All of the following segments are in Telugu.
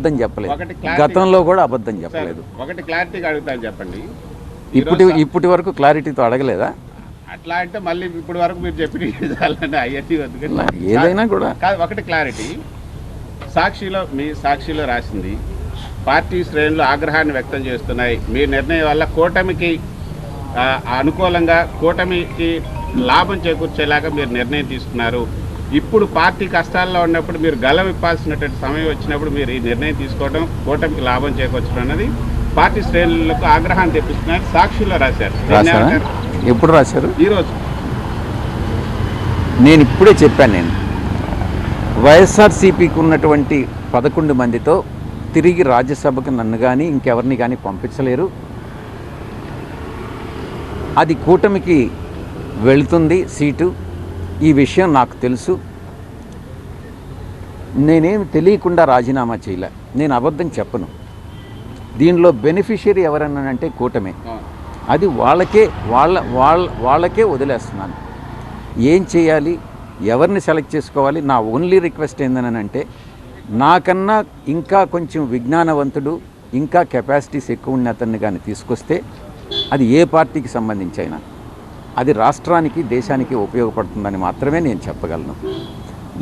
అబద్ధం చెప్పలేదు, గతంలో కూడా అబద్ధం చెప్పలేదు. ఒకటి క్లారిటీగా అడుగుతాను చెప్పండి. ఇప్పటి వరకు క్లారిటీతో అడగలేదా? అట్లా అంటే మళ్ళీ ఇప్పటి వరకు మీరు చెప్పిన అవన్నీ ఏదైనా కూడా కాదు. ఒకటి క్లారిటీ, మీ సాక్షిలో రాసింది పార్టీ శ్రేణులు ఆగ్రహాన్ని వ్యక్తం చేస్తున్నాయి. మీ నిర్ణయం వల్ల కూటమికి అనుకూలంగా, కూటమికి లాభం చేకూర్చేలాగా మీరు నిర్ణయం తీసుకున్నారు. ఇప్పుడు పార్టీ కష్టాల్లో ఉన్నప్పుడు మీరు గలం ఇప్పాల్సినటువంటి సమయం వచ్చినప్పుడు మీరు ఈ నిర్ణయం తీసుకోవడం కూటమికి లాభం చేకూర్చడం అన్నది పార్టీ శ్రేణులకు ఆగ్రహాన్ని తెప్పిస్తున్నారు. సాక్షిలో రాశారు. ఎప్పుడు రాశారు? ఈరోజు. నేను ఇప్పుడే చెప్పాను, వైఎస్ఆర్సీపీకి ఉన్నటువంటి 11 మందితో తిరిగి రాజ్యసభకు నన్ను కానీ ఇంకెవరిని కానీ పంపించలేరు. అది కూటమికి వెళుతుంది సీటు. ఈ విషయం నాకు తెలుసు. నేనేమి తెలియకుండా రాజీనామా చేయలే. నేను అబద్ధం చెప్పను. దీనిలో బెనిఫిషియరీ ఎవరన్నానంటే కూటమే. అది వాళ్ళకే వదిలేస్తున్నాను. ఏం చేయాలి, ఎవరిని సెలెక్ట్ చేసుకోవాలి, నా ఓన్లీ రిక్వెస్ట్ ఏందనంటే నాకన్నా ఇంకా కొంచెం విజ్ఞానవంతుడు, ఇంకా కెపాసిటీస్ ఎక్కువ ఉన్న అతన్ని కానీ తీసుకొస్తే అది ఏ పార్టీకి సంబంధించి అయినా అది రాష్ట్రానికి, దేశానికి ఉపయోగపడుతుందని మాత్రమే నేను చెప్పగలను.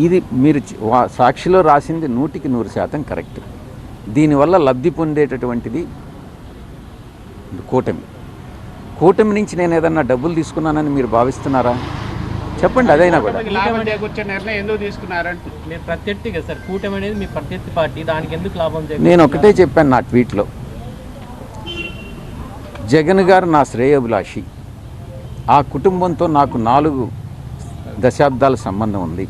ఇది మీరు సాక్షిలో రాసింది 100% కరెక్ట్. దీనివల్ల లబ్ధి పొందేటటువంటిది కూటమి నుంచి నేను ఏదన్నా డబ్బులు తీసుకున్నానని మీరు భావిస్తున్నారా? చెప్పండి. అదైనా కూడా నేను ఒకటే చెప్పాను నా ట్వీట్లో, జగన్ గారు నా శ్రేయోభిలాషి. ఆ కుటుంబంతో నాకు 4 దశాబ్దాల సంబంధం ఉంది.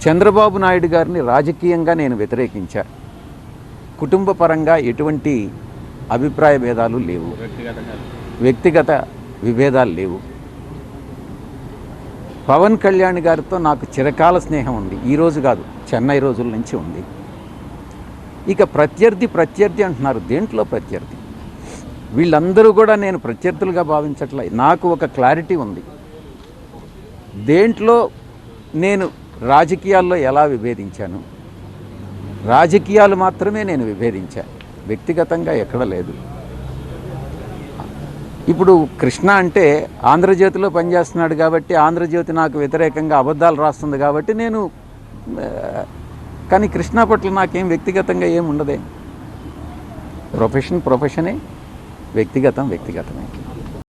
చంద్రబాబు నాయుడు గారిని రాజకీయంగా నేను వ్యతిరేకించా. కుటుంబ పరంగా ఎటువంటి అభిప్రాయ భేదాలు లేవు, వ్యక్తిగత విభేదాలు లేవు. పవన్ కళ్యాణ్ గారితో నాకు చిరకాల స్నేహం ఉంది. ఈరోజు కాదు, చెన్నై రోజుల నుంచి ఉంది. ఇక ప్రత్యర్థి అంటున్నారు. దేంట్లో ప్రత్యర్థి? వీళ్ళందరూ కూడా నేను ప్రత్యర్థులుగా భావించట్లే. నాకు ఒక క్లారిటీ ఉంది. దేంట్లో నేను రాజకీయాల్లో ఎలా విభేదించాను, రాజకీయాలు మాత్రమే నేను విభేదించాను, వ్యక్తిగతంగా ఎక్కడ లేదు. ఇప్పుడు కృష్ణ అంటే ఆంధ్రజ్యోతిలో పనిచేస్తున్నాడు కాబట్టి ఆంధ్రజ్యోతి నాకు వ్యతిరేకంగా అబద్ధాలు రాస్తుంది కాబట్టి నేను, కానీ కృష్ణ పట్ల నాకేం వ్యక్తిగతంగా ఏం ఉండదే. ప్రొఫెషనే, వ్యక్తిగతమే.